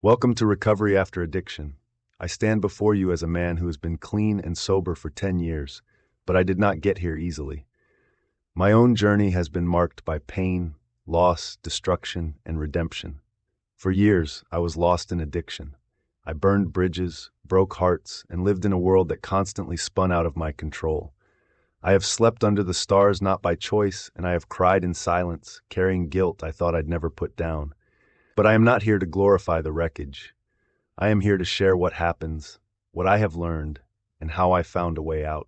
Welcome to Recovery After Addiction. I stand before you as a man who has been clean and sober for 10 years, but I did not get here easily. My own journey has been marked by pain, loss, destruction, and redemption. For years, I was lost in addiction. I burned bridges, broke hearts, and lived in a world that constantly spun out of my control. I have slept under the stars not by choice, and I have cried in silence, carrying guilt I thought I'd never put down. But I am not here to glorify the wreckage. I am here to share what happens, what I have learned, and how I found a way out.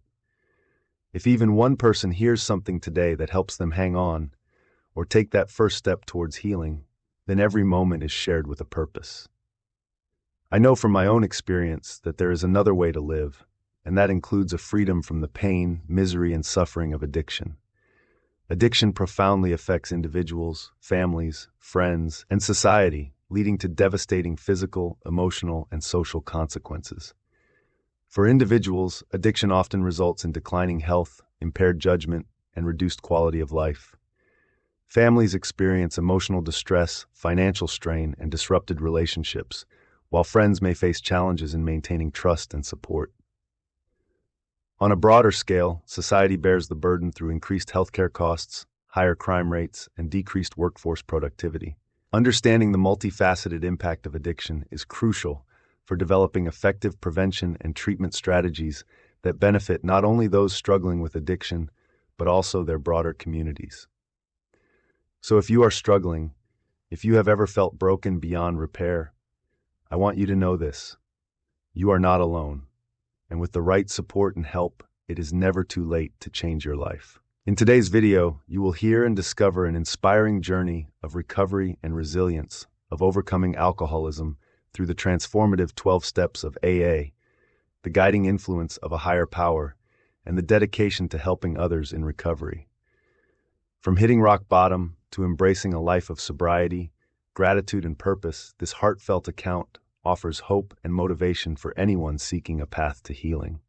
If even one person hears something today that helps them hang on, or take that first step towards healing, then every moment is shared with a purpose. I know from my own experience that there is another way to live, and that includes a freedom from the pain, misery, and suffering of addiction. Addiction profoundly affects individuals, families, friends, and society, leading to devastating physical, emotional, and social consequences. For individuals, addiction often results in declining health, impaired judgment, and reduced quality of life. Families experience emotional distress, financial strain, and disrupted relationships, while friends may face challenges in maintaining trust and support. On a broader scale, society bears the burden through increased healthcare costs, higher crime rates, and decreased workforce productivity. Understanding the multifaceted impact of addiction is crucial for developing effective prevention and treatment strategies that benefit not only those struggling with addiction, but also their broader communities. So if you are struggling, if you have ever felt broken beyond repair, I want you to know this: you are not alone. And with the right support and help, it is never too late to change your life. In today's video, you will hear and discover an inspiring journey of recovery and resilience, of overcoming alcoholism through the transformative 12 steps of AA, the guiding influence of a higher power, and the dedication to helping others in recovery. From hitting rock bottom to embracing a life of sobriety, gratitude, and purpose, this heartfelt account offers hope and motivation for anyone seeking a path to healing.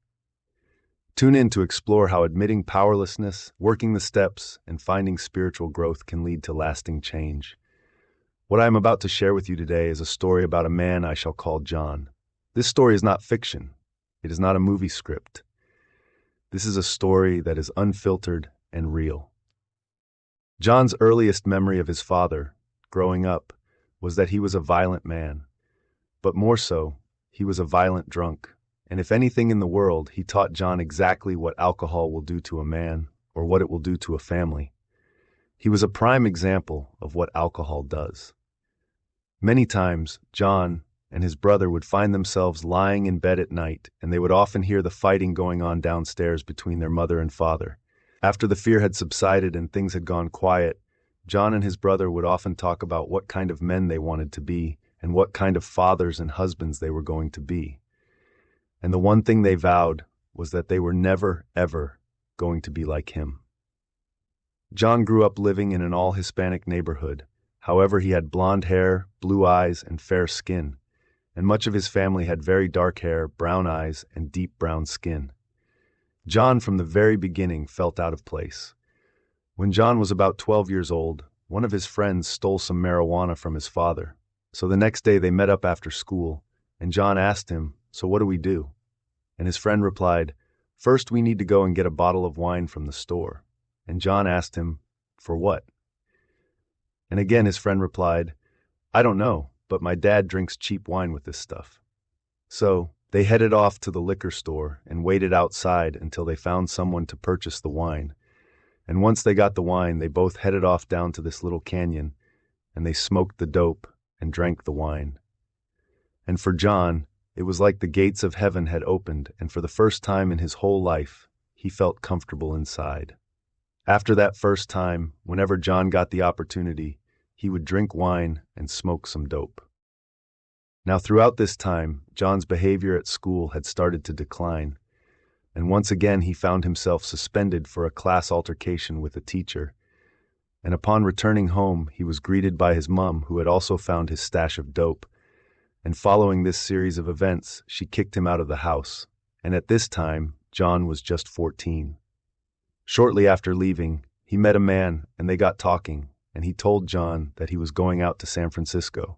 Tune in to explore how admitting powerlessness, working the steps, and finding spiritual growth can lead to lasting change. What I am about to share with you today is a story about a man I shall call John. This story is not fiction. It is not a movie script. This is a story that is unfiltered and real. John's earliest memory of his father, growing up, was that he was a violent man. But more so, he was a violent drunk, and if anything in the world, he taught John exactly what alcohol will do to a man, or what it will do to a family. He was a prime example of what alcohol does. Many times, John and his brother would find themselves lying in bed at night, and they would often hear the fighting going on downstairs between their mother and father. After the fear had subsided and things had gone quiet, John and his brother would often talk about what kind of men they wanted to be, and what kind of fathers and husbands they were going to be. And the one thing they vowed was that they were never, ever going to be like him. John grew up living in an all-Hispanic neighborhood. However, he had blonde hair, blue eyes, and fair skin, and much of his family had very dark hair, brown eyes, and deep brown skin. John, from the very beginning, felt out of place. When John was about 12 years old, one of his friends stole some marijuana from his father. So the next day they met up after school, and John asked him, "So what do we do?" And his friend replied, "First we need to go and get a bottle of wine from the store." And John asked him, "For what?" And again his friend replied, "I don't know, but my dad drinks cheap wine with this stuff." So they headed off to the liquor store and waited outside until they found someone to purchase the wine. And once they got the wine, they both headed off down to this little canyon, and they smoked the dope and drank the wine. And for John, it was like the gates of heaven had opened, and for the first time in his whole life, he felt comfortable inside. After that first time, whenever John got the opportunity, he would drink wine and smoke some dope. Now throughout this time, John's behavior at school had started to decline, and once again he found himself suspended for a class altercation with a teacher. And upon returning home, he was greeted by his mom, who had also found his stash of dope. And following this series of events, she kicked him out of the house. And at this time, John was just 14. Shortly after leaving, he met a man, and they got talking, and he told John that he was going out to San Francisco.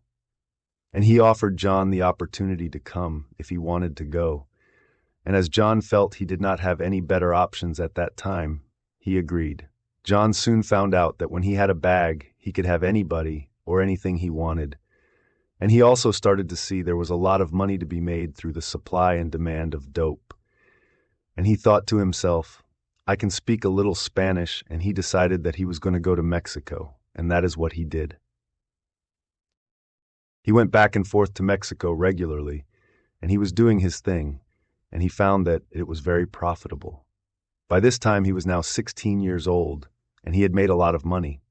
and he offered John the opportunity to come if he wanted to go. And as John felt he did not have any better options at that time, he agreed. John soon found out that when he had a bag, he could have anybody or anything he wanted. And he also started to see there was a lot of money to be made through the supply and demand of dope. And he thought to himself, I can speak a little Spanish, and he decided that he was going to go to Mexico, and that is what he did. He went back and forth to Mexico regularly, and he was doing his thing, and he found that it was very profitable. By this time, he was now 16 years old, and he had made a lot of money.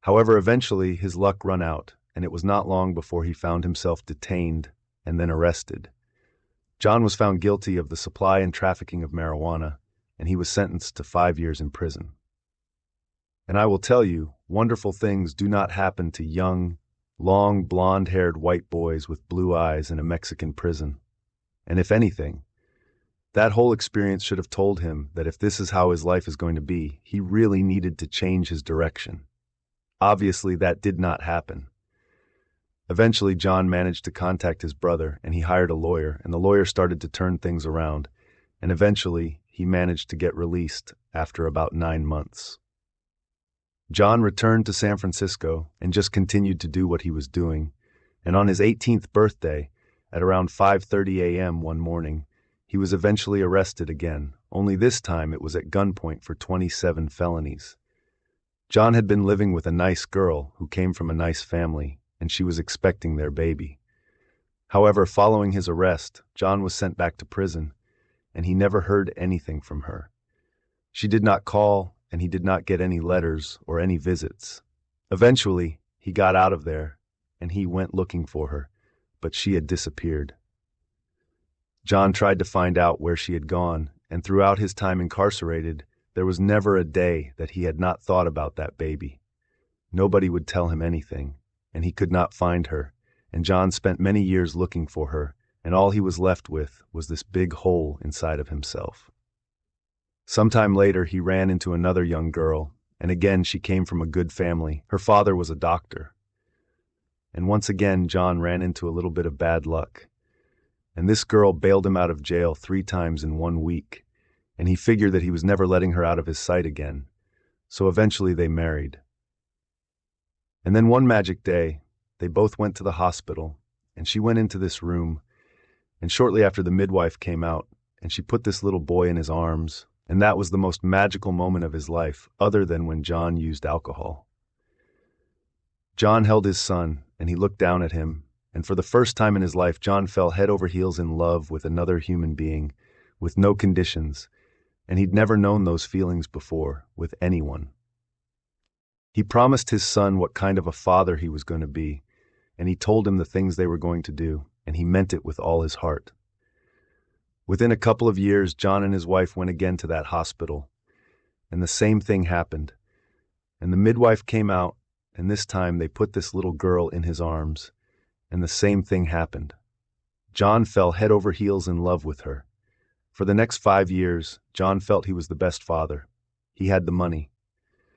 However, eventually his luck ran out, and it was not long before he found himself detained and then arrested. John was found guilty of the supply and trafficking of marijuana, and he was sentenced to 5 years in prison. And I will tell you, wonderful things do not happen to young, long, blonde-haired white boys with blue eyes in a Mexican prison. And if anything, that whole experience should have told him that if this is how his life is going to be, he really needed to change his direction. Obviously, that did not happen. Eventually, John managed to contact his brother, and he hired a lawyer, and the lawyer started to turn things around, and eventually, he managed to get released after about 9 months. John returned to San Francisco and just continued to do what he was doing, and on his 18th birthday, at around 5:30 a.m. one morning, he was eventually arrested again, only this time it was at gunpoint for 27 felonies. John had been living with a nice girl who came from a nice family, and she was expecting their baby. However, following his arrest, John was sent back to prison, and he never heard anything from her. She did not call, and he did not get any letters or any visits. Eventually, he got out of there, and he went looking for her, but she had disappeared. John tried to find out where she had gone, and throughout his time incarcerated, there was never a day that he had not thought about that baby. Nobody would tell him anything, and he could not find her, and John spent many years looking for her, and all he was left with was this big hole inside of himself. Sometime later, he ran into another young girl, and again she came from a good family. Her father was a doctor. And once again, John ran into a little bit of bad luck. And this girl bailed him out of jail 3 times in 1 week, and he figured that he was never letting her out of his sight again. So eventually they married. And then one magic day, they both went to the hospital, and she went into this room, and shortly after the midwife came out, and she put this little boy in his arms, and that was the most magical moment of his life, other than when John used alcohol. John held his son, and he looked down at him, and for the first time in his life, John fell head over heels in love with another human being, with no conditions, and he'd never known those feelings before, with anyone. He promised his son what kind of a father he was going to be, and he told him the things they were going to do, and he meant it with all his heart. Within a couple of years, John and his wife went again to that hospital, and the same thing happened. And the midwife came out, and this time they put this little girl in his arms, and the same thing happened. John fell head over heels in love with her. For the next 5 years, John felt he was the best father. He had the money.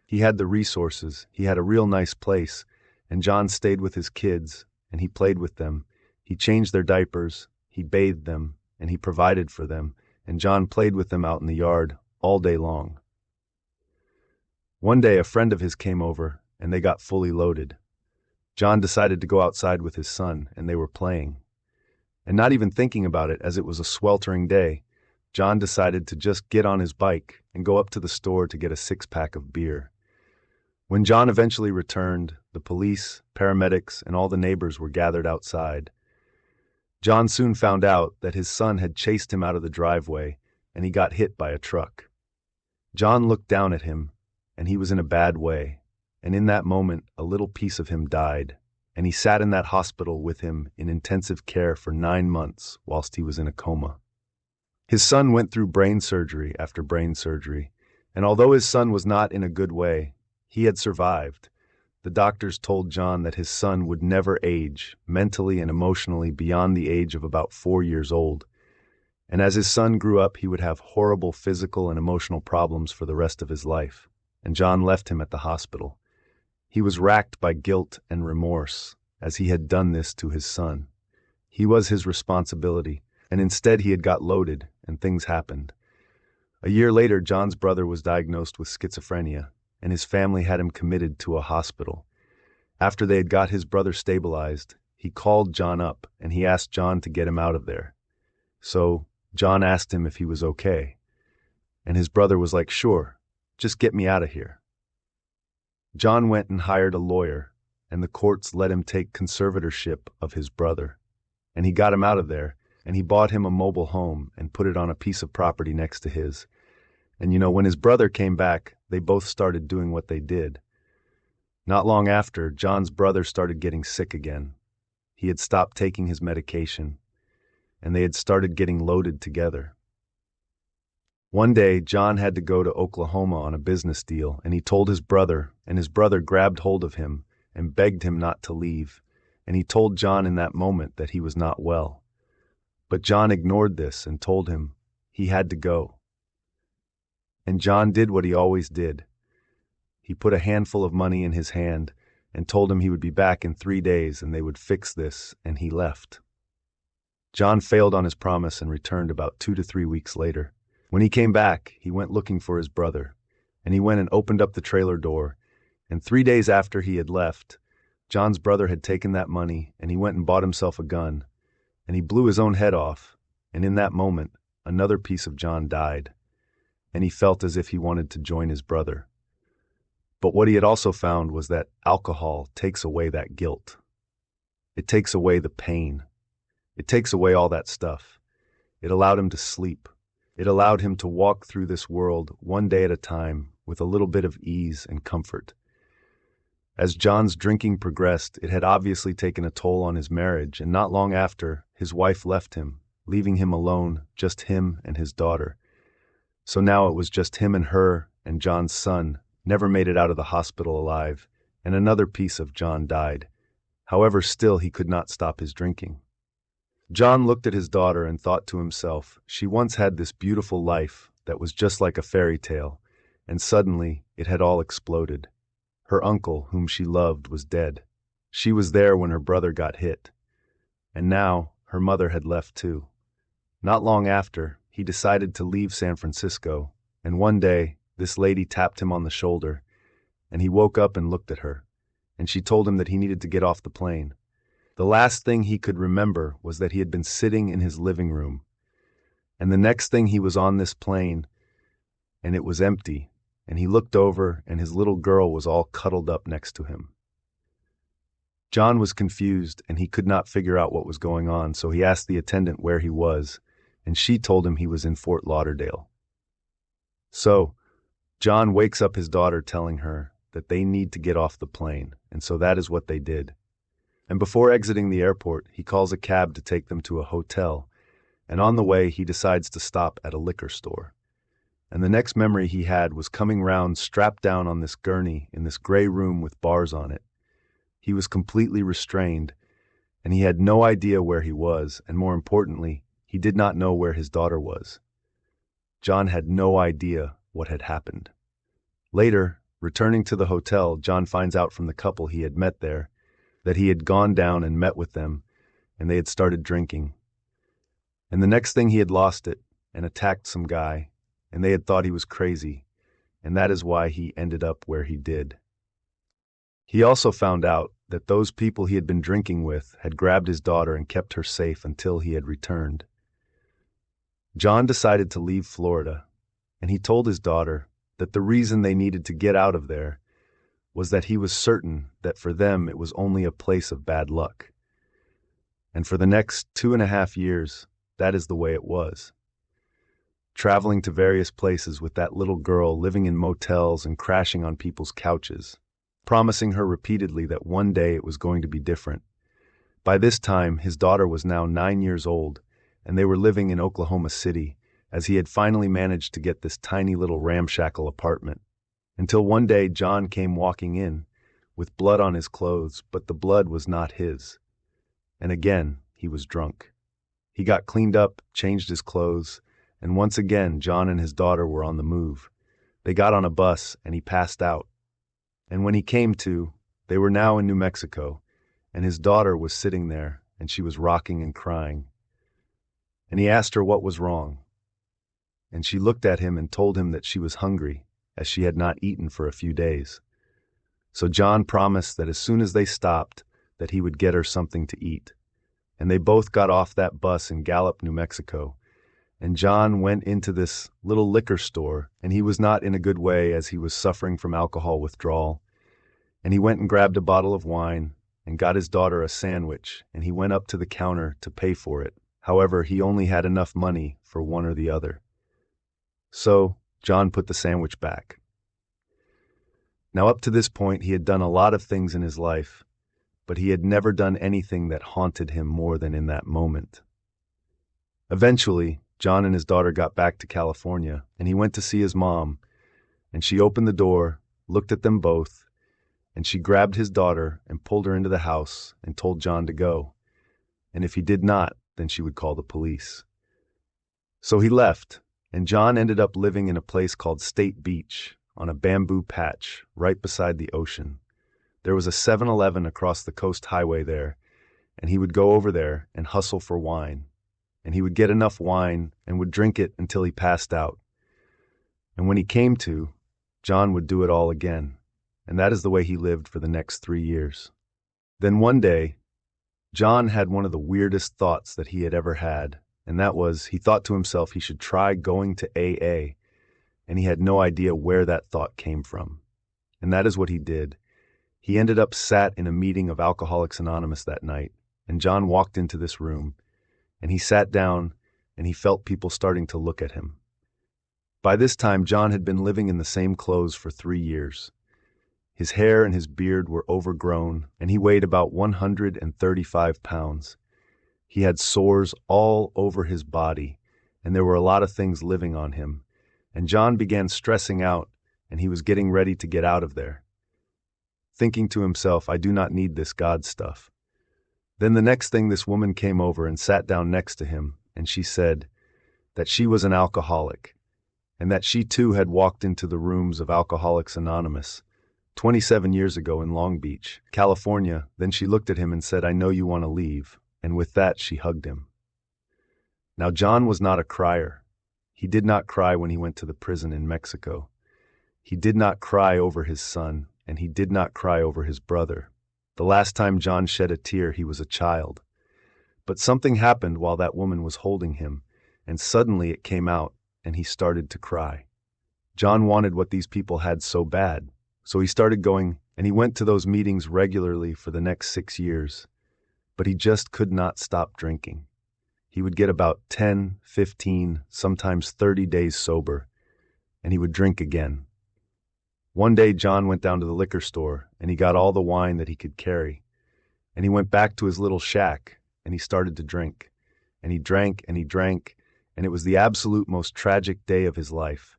He had the resources. He had a real nice place, and John stayed with his kids, and he played with them. He changed their diapers, he bathed them, and he provided for them, and John played with them out in the yard all day long. One day, a friend of his came over, and they got fully loaded. John decided to go outside with his son, and they were playing. And not even thinking about it, as it was a sweltering day, John decided to just get on his bike and go up to the store to get a 6-pack of beer. When John eventually returned, the police, paramedics, and all the neighbors were gathered outside. John soon found out that his son had chased him out of the driveway, and he got hit by a truck. John looked down at him, and he was in a bad way, and in that moment, a little piece of him died, and he sat in that hospital with him in intensive care for 9 months whilst he was in a coma. His son went through brain surgery after brain surgery, and although his son was not in a good way, he had survived. The doctors told John that his son would never age, mentally and emotionally, beyond the age of about 4 years old. And as his son grew up, he would have horrible physical and emotional problems for the rest of his life. And John left him at the hospital. He was racked by guilt and remorse, as he had done this to his son. He was his responsibility, and instead he had got loaded, and things happened. A year later, John's brother was diagnosed with schizophrenia, and his family had him committed to a hospital. After they had got his brother stabilized, he called John up, and he asked John to get him out of there. So John asked him if he was okay, and his brother was like, "Sure, just get me out of here." John went and hired a lawyer, and the courts let him take conservatorship of his brother. And he got him out of there, and he bought him a mobile home and put it on a piece of property next to his. And when his brother came back, they both started doing what they did. Not long after, John's brother started getting sick again. He had stopped taking his medication, and they had started getting loaded together. One day, John had to go to Oklahoma on a business deal, and he told his brother, and his brother grabbed hold of him and begged him not to leave, and he told John in that moment that he was not well. But John ignored this and told him he had to go. And John did what he always did. He put a handful of money in his hand and told him he would be back in 3 days and they would fix this, and he left. John failed on his promise and returned about 2 to 3 weeks later. When he came back, he went looking for his brother, and he went and opened up the trailer door, and 3 days after he had left, John's brother had taken that money, and he went and bought himself a gun, and he blew his own head off, and in that moment, another piece of John died, and he felt as if he wanted to join his brother. But what he had also found was that alcohol takes away that guilt. It takes away the pain. It takes away all that stuff. It allowed him to sleep. It allowed him to walk through this world one day at a time with a little bit of ease and comfort. As John's drinking progressed, it had obviously taken a toll on his marriage, and not long after, his wife left him, leaving him alone, just him and his daughter. So now it was just him and her, and John's son never made it out of the hospital alive, and another piece of John died. However, still he could not stop his drinking. John looked at his daughter and thought to himself, she once had this beautiful life that was just like a fairy tale, and suddenly it had all exploded. Her uncle, whom she loved, was dead. She was there when her brother got hit. And now her mother had left too. Not long after, he decided to leave San Francisco, and one day this lady tapped him on the shoulder, and he woke up and looked at her, and she told him that he needed to get off the plane. The last thing he could remember was that he had been sitting in his living room, and the next thing he was on this plane, and it was empty, and he looked over and his little girl was all cuddled up next to him. John was confused and he could not figure out what was going on, so he asked the attendant where he was, and she told him he was in Fort Lauderdale. So, John wakes up his daughter telling her that they need to get off the plane, and so that is what they did. And before exiting the airport, he calls a cab to take them to a hotel, and on the way he decides to stop at a liquor store. And the next memory he had was coming round strapped down on this gurney in this gray room with bars on it. He was completely restrained, and he had no idea where he was, and more importantly, he did not know where his daughter was. John had no idea what had happened. Later, returning to the hotel, John finds out from the couple he had met there that he had gone down and met with them, and they had started drinking. And the next thing he had lost it and attacked some guy, and they had thought he was crazy, and that is why he ended up where he did. He also found out that those people he had been drinking with had grabbed his daughter and kept her safe until he had returned. John decided to leave Florida, and he told his daughter that the reason they needed to get out of there was that he was certain that for them it was only a place of bad luck. And for the next 2.5 years, that is the way it was. Traveling to various places with that little girl, living in motels and crashing on people's couches, promising her repeatedly that one day it was going to be different. By this time, his daughter was now 9 years old, and they were living in Oklahoma City, as he had finally managed to get this tiny little ramshackle apartment. Until one day John came walking in, with blood on his clothes, but the blood was not his. And again, he was drunk. He got cleaned up, changed his clothes, and once again John and his daughter were on the move. They got on a bus, and he passed out. And when he came to, they were now in New Mexico, and his daughter was sitting there, and she was rocking and crying. And he asked her what was wrong. And she looked at him and told him that she was hungry, as she had not eaten for a few days. So John promised that as soon as they stopped, that he would get her something to eat. And they both got off that bus in Gallup, New Mexico. And John went into this little liquor store, and he was not in a good way as he was suffering from alcohol withdrawal. And he went and grabbed a bottle of wine and got his daughter a sandwich, and he went up to the counter to pay for it. However, he only had enough money for one or the other. So John put the sandwich back. Now, up to this point, he had done a lot of things in his life, but he had never done anything that haunted him more than in that moment. Eventually, John and his daughter got back to California, and he went to see his mom, and she opened the door, looked at them both, and she grabbed his daughter and pulled her into the house and told John to go. And if he did not, then she would call the police. So he left, and John ended up living in a place called State Beach, on a bamboo patch right beside the ocean. There was a 7-Eleven across the coast highway there, and he would go over there and hustle for wine. And he would get enough wine and would drink it until he passed out. And when he came to, John would do it all again. And that is the way he lived for the next 3 years. Then one day, John had one of the weirdest thoughts that he had ever had, and that was he thought to himself he should try going to AA, and he had no idea where that thought came from. And that is what he did. He ended up sat in a meeting of Alcoholics Anonymous that night, and John walked into this room, and he sat down, and he felt people starting to look at him. By this time, John had been living in the same clothes for 3 years. His hair and his beard were overgrown, and he weighed about 135 pounds. He had sores all over his body, and there were a lot of things living on him. And John began stressing out, and he was getting ready to get out of there, thinking to himself, I do not need this God stuff. Then the next thing, this woman came over and sat down next to him, and she said that she was an alcoholic, and that she too had walked into the rooms of Alcoholics Anonymous 27 years ago in Long Beach, California. Then she looked at him and said, I know you want to leave, and with that she hugged him. Now John was not a crier. He did not cry when he went to the prison in Mexico. He did not cry over his son, and he did not cry over his brother. The last time John shed a tear, he was a child. But something happened while that woman was holding him, and suddenly it came out, and he started to cry. John wanted what these people had so bad, so he started going, and he went to those meetings regularly for the next 6 years. But he just could not stop drinking. He would get about 10, 15, sometimes 30 days sober, and he would drink again. One day, John went down to the liquor store, and he got all the wine that he could carry. And he went back to his little shack, and he started to drink. And he drank, and he drank, and it was the absolute most tragic day of his life.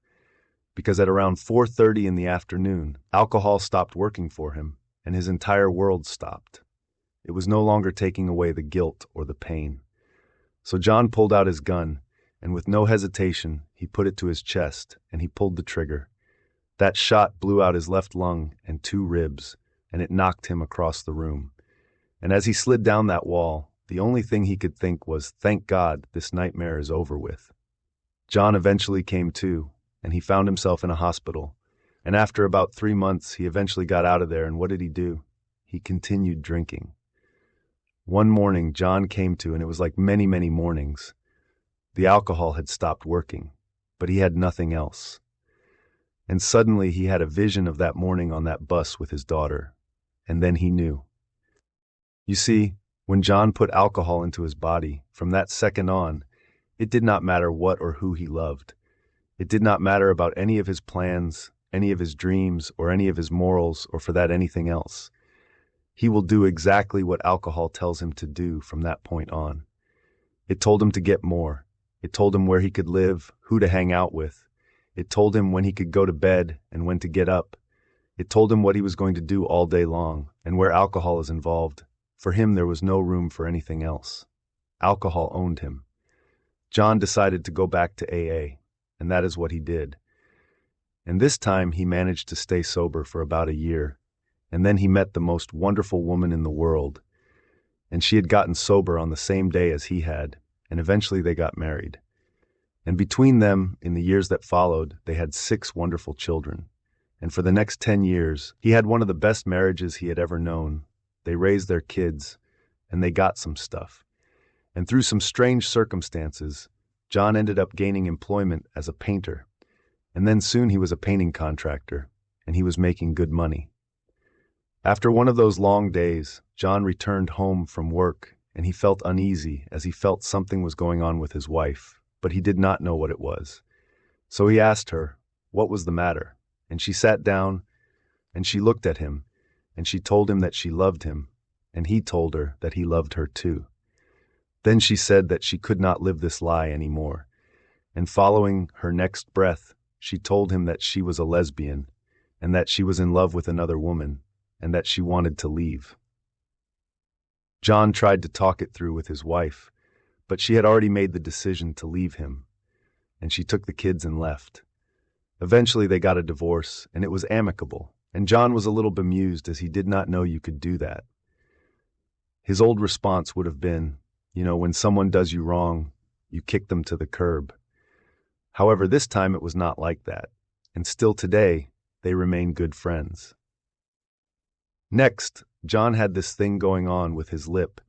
Because at around 4:30 in the afternoon, alcohol stopped working for him, and his entire world stopped. It was no longer taking away the guilt or the pain. So John pulled out his gun, and with no hesitation, he put it to his chest, and he pulled the trigger. That shot blew out his left lung and 2 ribs, and it knocked him across the room. And as he slid down that wall, the only thing he could think was, thank God, this nightmare is over with. John eventually came to, and he found himself in a hospital. And after about 3 months, he eventually got out of there, and what did he do? He continued drinking. One morning, John came to, and it was like many, many mornings. The alcohol had stopped working, but he had nothing else. And suddenly he had a vision of that morning on that bus with his daughter, and then he knew. You see, when John put alcohol into his body, from that second on, it did not matter what or who he loved. It did not matter about any of his plans, any of his dreams, or any of his morals, or for that anything else. He will do exactly what alcohol tells him to do from that point on. It told him to get more. It told him where he could live, who to hang out with. It told him when he could go to bed and when to get up. It told him what he was going to do all day long, and where alcohol is involved. For him, there was no room for anything else. Alcohol owned him. John decided to go back to AA, and that is what he did. And this time he managed to stay sober for about a year, and then he met the most wonderful woman in the world, and she had gotten sober on the same day as he had, and eventually they got married. And between them, in the years that followed, they had 6 wonderful children. And for the next 10 years, he had one of the best marriages he had ever known. They raised their kids, and they got some stuff. And through some strange circumstances, John ended up gaining employment as a painter. And then soon he was a painting contractor, and he was making good money. After one of those long days, John returned home from work, and he felt uneasy as he felt something was going on with his wife, but he did not know what it was. So he asked her what was the matter. And she sat down, and she looked at him, and she told him that she loved him, and he told her that he loved her too. Then she said that she could not live this lie anymore, and following her next breath, she told him that she was a lesbian, and that she was in love with another woman, and that she wanted to leave. John tried to talk it through with his wife, but she had already made the decision to leave him, and she took the kids and left. Eventually they got a divorce, and it was amicable, and John was a little bemused as he did not know you could do that. His old response would have been, when someone does you wrong, you kick them to the curb. However, this time it was not like that, and still today, they remain good friends. Next, John had this thing going on with his lip,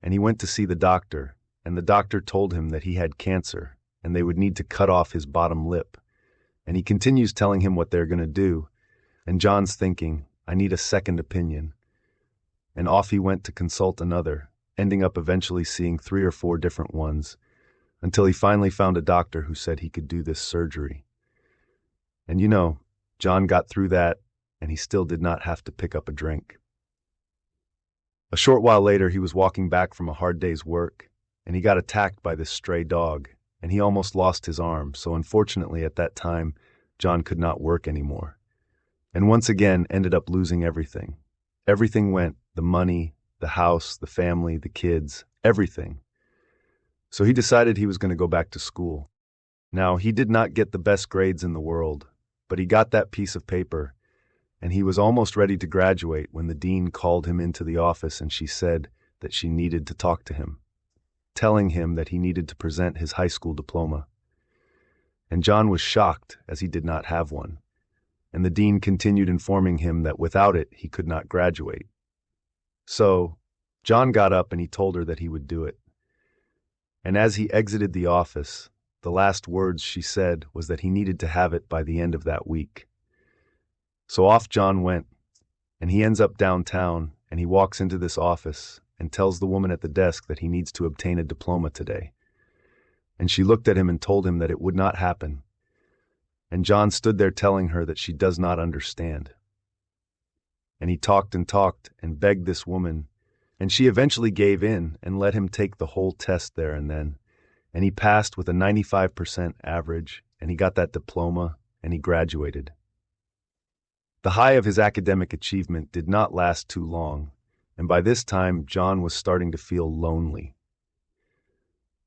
and he went to see the doctor, and the doctor told him that he had cancer, and they would need to cut off his bottom lip. And he continues telling him what they're going to do, and John's thinking, I need a second opinion. And off he went to consult another, ending up eventually seeing 3 or 4 different ones, until he finally found a doctor who said he could do this surgery. And John got through that, and he still did not have to pick up a drink. A short while later, he was walking back from a hard day's work, and he got attacked by this stray dog, and he almost lost his arm, so unfortunately at that time, John could not work anymore. And once again ended up losing everything. Everything went, the money, the house, the family, the kids, everything. So he decided he was going to go back to school. Now, he did not get the best grades in the world, but he got that piece of paper, and he was almost ready to graduate when the dean called him into the office and she said that she needed to talk to him, telling him that he needed to present his high school diploma. And John was shocked, as he did not have one, and the dean continued informing him that without it he could not graduate. So, John got up and he told her that he would do it. And as he exited the office, the last words she said was that he needed to have it by the end of that week. So off John went, and he ends up downtown, and he walks into this office and tells the woman at the desk that he needs to obtain a diploma today. And she looked at him and told him that it would not happen. And John stood there telling her that she does not understand. And he talked and begged this woman, and she eventually gave in and let him take the whole test there and then. And he passed with a 95% average, and he got that diploma, and he graduated. The high of his academic achievement did not last too long, and by this time John was starting to feel lonely.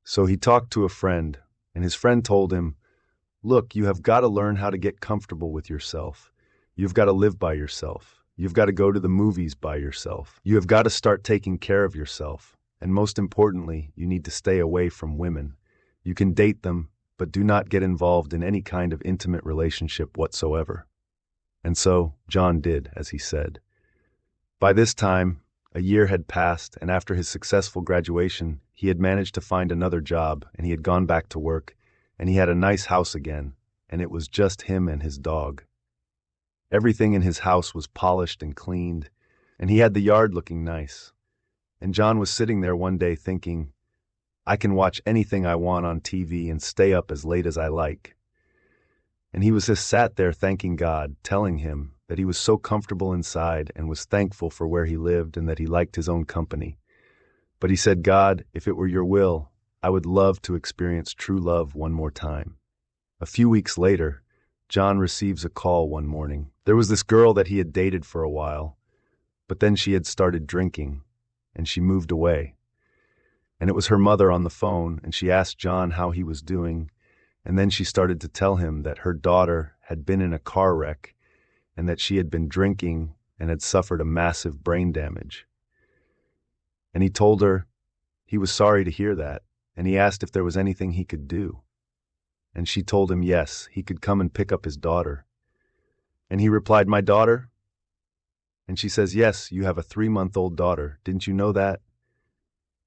So he talked to a friend, and his friend told him, "Look, you have got to learn how to get comfortable with yourself. You've got to live by yourself. You've got to go to the movies by yourself. You have got to start taking care of yourself. And most importantly, you need to stay away from women. You can date them, but do not get involved in any kind of intimate relationship whatsoever." And so John did as he said. By this time, a year had passed, and after his successful graduation, he had managed to find another job, and he had gone back to work, and he had a nice house again, and it was just him and his dog. Everything in his house was polished and cleaned, and he had the yard looking nice. And John was sitting there one day thinking, I can watch anything I want on TV and stay up as late as I like. And he was just sat there thanking God, telling him that he was so comfortable inside and was thankful for where he lived and that he liked his own company. But he said, God, if it were your will, I would love to experience true love one more time. A few weeks later, John receives a call one morning. There was this girl that he had dated for a while, but then she had started drinking, and she moved away. And it was her mother on the phone, and she asked John how he was doing, and then she started to tell him that her daughter had been in a car wreck and that she had been drinking and had suffered a massive brain damage. And he told her he was sorry to hear that, and he asked if there was anything he could do. And she told him yes, he could come and pick up his daughter. And he replied, "My daughter?" And she says, "Yes, you have a 3-month-old daughter. Didn't you know that?"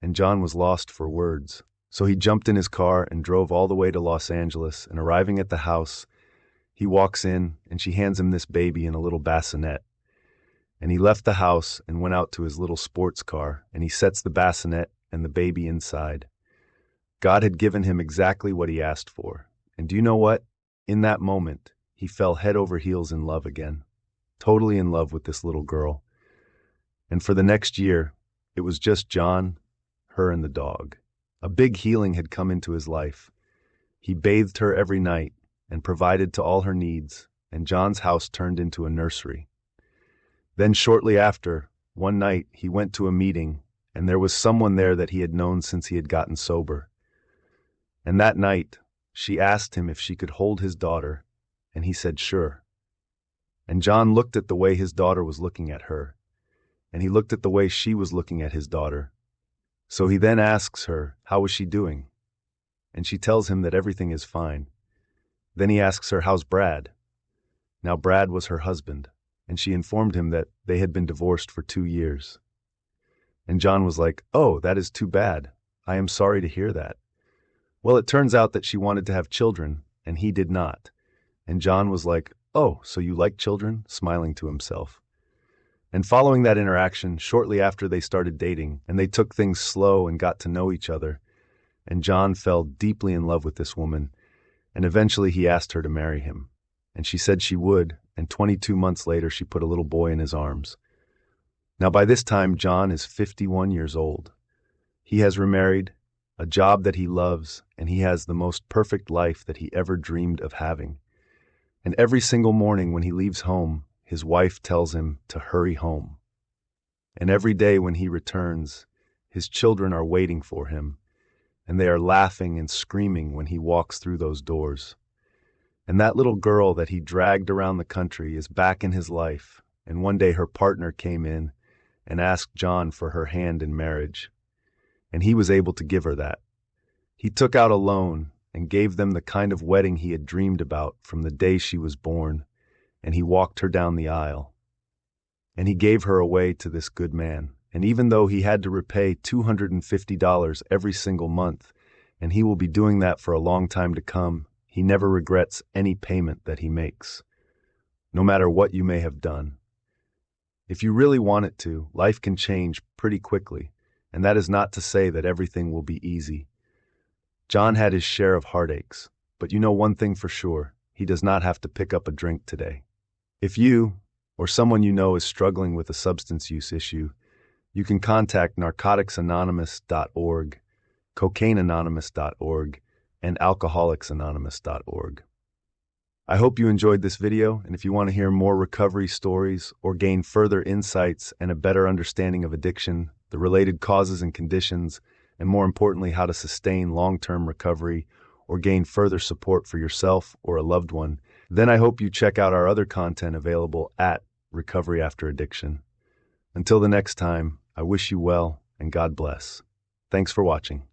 And John was lost for words. So he jumped in his car and drove all the way to Los Angeles, and arriving at the house, he walks in and she hands him this baby in a little bassinet. And he left the house and went out to his little sports car, and he sets the bassinet and the baby inside. God had given him exactly what he asked for. And do you know what? In that moment, he fell head over heels in love again, totally in love with this little girl. And for the next year, it was just John, her, and the dog. A big healing had come into his life. He bathed her every night and provided to all her needs, and John's house turned into a nursery. Then shortly after, one night, he went to a meeting, and there was someone there that he had known since he had gotten sober. And that night, she asked him if she could hold his daughter, and he said sure. And John looked at the way his daughter was looking at her, and he looked at the way she was looking at his daughter. So he then asks her, how was she doing? And she tells him that everything is fine. Then he asks her, how's Brad? Now Brad was her husband, and she informed him that they had been divorced for 2 years. And John was like, "Oh, that is too bad. I am sorry to hear that." Well, it turns out that she wanted to have children, and he did not. And John was like, "Oh, so you like children?" smiling to himself. And following that interaction, shortly after they started dating, and they took things slow and got to know each other, and John fell deeply in love with this woman, and eventually he asked her to marry him. And she said she would, and 22 months later she put a little boy in his arms. Now by this time, John is 51 years old. He has remarried, a job that he loves, and he has the most perfect life that he ever dreamed of having. And every single morning when he leaves home, his wife tells him to hurry home. And every day when he returns, his children are waiting for him, and they are laughing and screaming when he walks through those doors. And that little girl that he dragged around the country is back in his life, and one day her partner came in and asked John for her hand in marriage. And he was able to give her that. He took out a loan and gave them the kind of wedding he had dreamed about from the day she was born, and he walked her down the aisle. And he gave her away to this good man. And even though he had to repay $250 every single month, and he will be doing that for a long time to come, he never regrets any payment that he makes, no matter what you may have done. If you really want it to, life can change pretty quickly, and that is not to say that everything will be easy. John had his share of heartaches, but you know one thing for sure, he does not have to pick up a drink today. If you, or someone you know, is struggling with a substance use issue, you can contact narcoticsanonymous.org, cocaineanonymous.org, and alcoholicsanonymous.org. I hope you enjoyed this video, and if you want to hear more recovery stories or gain further insights and a better understanding of addiction, the related causes and conditions, and more importantly, how to sustain long-term recovery or gain further support for yourself or a loved one, then I hope you check out our other content available at Recovery After Addiction. Until the next time, I wish you well and God bless. Thanks for watching.